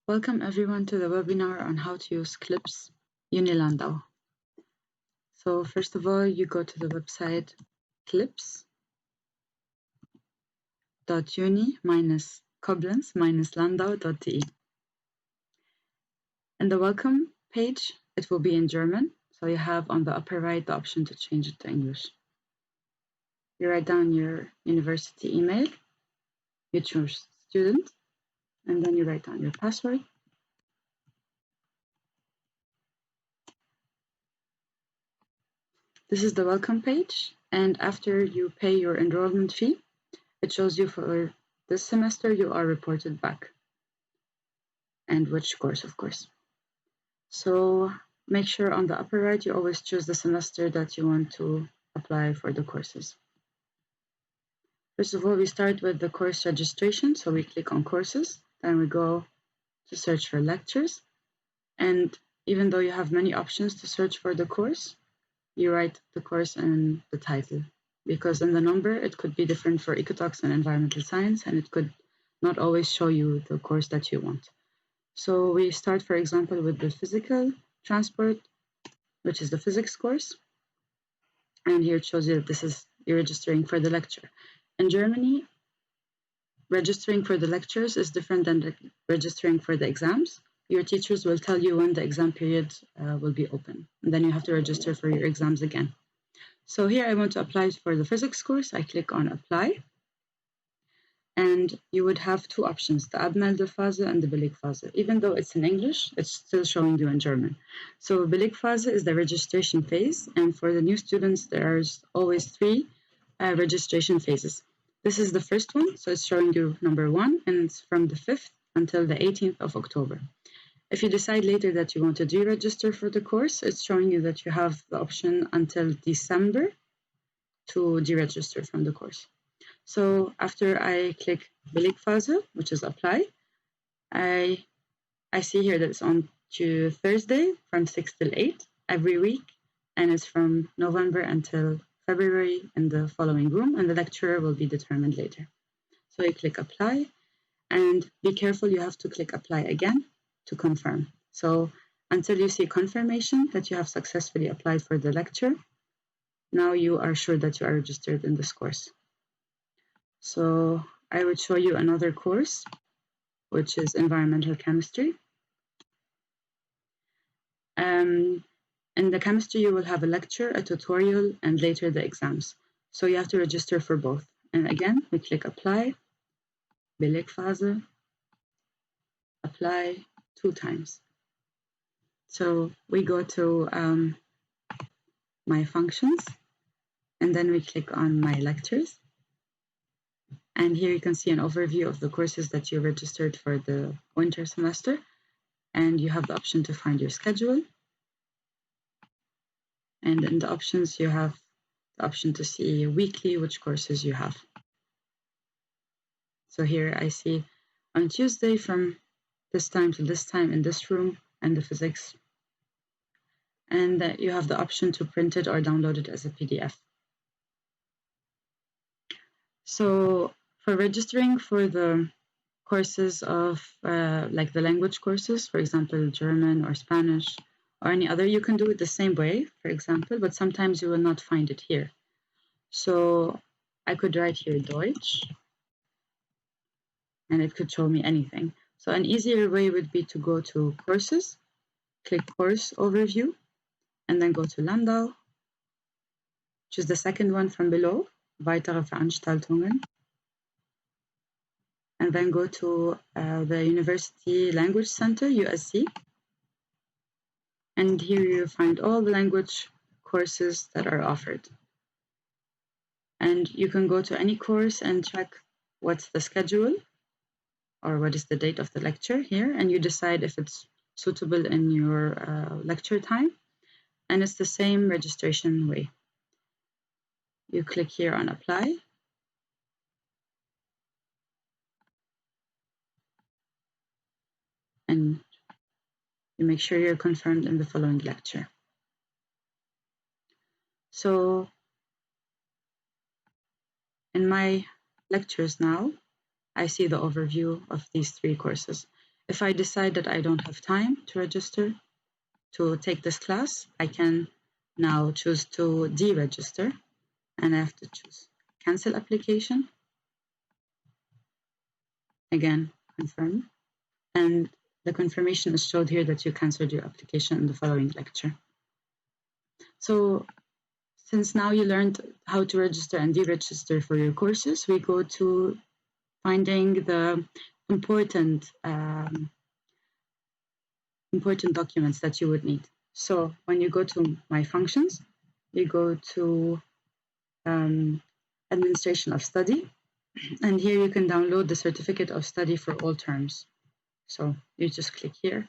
Welcome everyone to the webinar on how to use KLIPS Uni-Landau. So first of all, you go to the website klips.uni-koblenz-landau.de. In the welcome page, it will be in German, so you have on the upper right the option to change it to English. You write down your university email, you choose student, and then you write down your password. This is the welcome page, and after you pay your enrollment fee, it shows you for this semester you are reported back, and which course, of course. So make sure on the upper right you always choose the semester that you want to apply for the courses. First of all, we start with the course registration, so we click on courses, then we go to search for lectures, and even though you have many options to search for the course, you write the course and the title, because in the number it could be different for Ecotox and Environmental Science, and it could not always show you the course that you want. So we start, for example, with the physical transport, which is the physics course, and here it shows you that you're registering for the lecture. In Germany, registering for the lectures is different than registering for the exams. Your teachers will tell you when the exam period will be open, and then you have to register for your exams again. So here I want to apply for the physics course. I click on apply, and you would have two options, the Abmeldephase and the Belegphase. Even though it's in English, it's still showing you in German. So Belegphase is the registration phase, and for the new students, there's always three registration phases. This is the first one, so it's showing you number 1, and it's from the 5th until the 18th of October. If you decide later that you want to deregister for the course, it's showing you that you have the option until December to deregister from the course. So after I click Belegphase, which is apply, I see here that it's on to Thursday from 6 till 8 every week, and it's from November until February in the following room, and the lecturer will be determined later. So you click apply, and be careful, you have to click apply again to confirm. So until you see confirmation that you have successfully applied for the lecture, now you are sure that you are registered in this course. So I would show you another course, which is environmental chemistry. In the chemistry, you will have a lecture, a tutorial, and later the exams. So you have to register for both. And again, we click apply, Belegphase, apply 2 times. So we go to my functions, and then we click on my lectures. And here you can see an overview of the courses that you registered for the winter semester. And you have the option to find your schedule. And in the options, you have the option to see weekly which courses you have. So here I see on Tuesday from this time to this time in this room and the physics. And that you have the option to print it or download it as a PDF. So for registering for the courses of like the language courses, for example, German or Spanish or any other, you can do it the same way, for example, but sometimes you will not find it here. So I could write here Deutsch, and it could show me anything. So an easier way would be to go to courses, click course overview, and then go to Landau, which is the second one from below, weitere Veranstaltungen, and then go to the University Language Center, USC. And here you find all the language courses that are offered. And you can go to any course and check what's the schedule or what is the date of the lecture here, and you decide if it's suitable in your lecture time. And it's the same registration way. You click here on apply. And you make sure you're confirmed in the following lecture. So in my lectures now, I see the overview of these 3 courses. If I decide that I don't have time to register to take this class, I can now choose to deregister, and I have to choose cancel application. Again, confirm. And the confirmation is showed here that you canceled your application in the following lecture. So since now you learned how to register and deregister for your courses, we go to finding the important documents that you would need. So when you go to My Functions, you go to Administration of Study, and here you can download the Certificate of Study for all terms. So you just click here.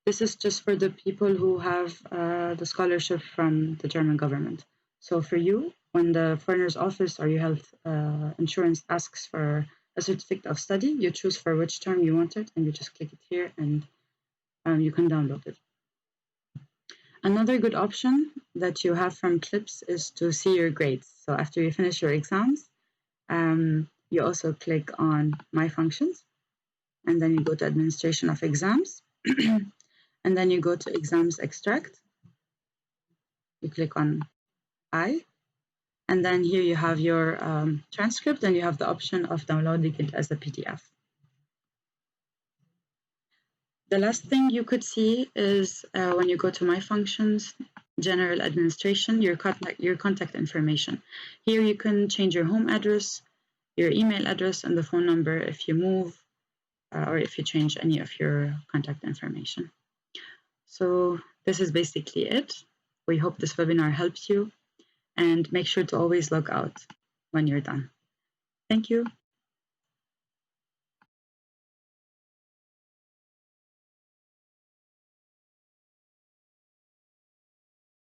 This is just for the people who have the scholarship from the German government. So for you, when the foreigner's office or your health insurance asks for a certificate of study, you choose for which term you want it, and you just click it here, and you can download it. Another good option that you have from KLIPS is to see your grades. So after you finish your exams, you also click on My Functions, and then you go to Administration of Exams, and then you go to Exams Extract. You click on I, and then here you have your transcript, and you have the option of downloading it as a PDF. The last thing you could see is when you go to My Functions, General Administration, your contact information. Here you can change your home address, your email address, and the phone number if you move or if you change any of your contact information. So this is basically it. We hope this webinar helps you, and make sure to always log out when you're done. Thank you.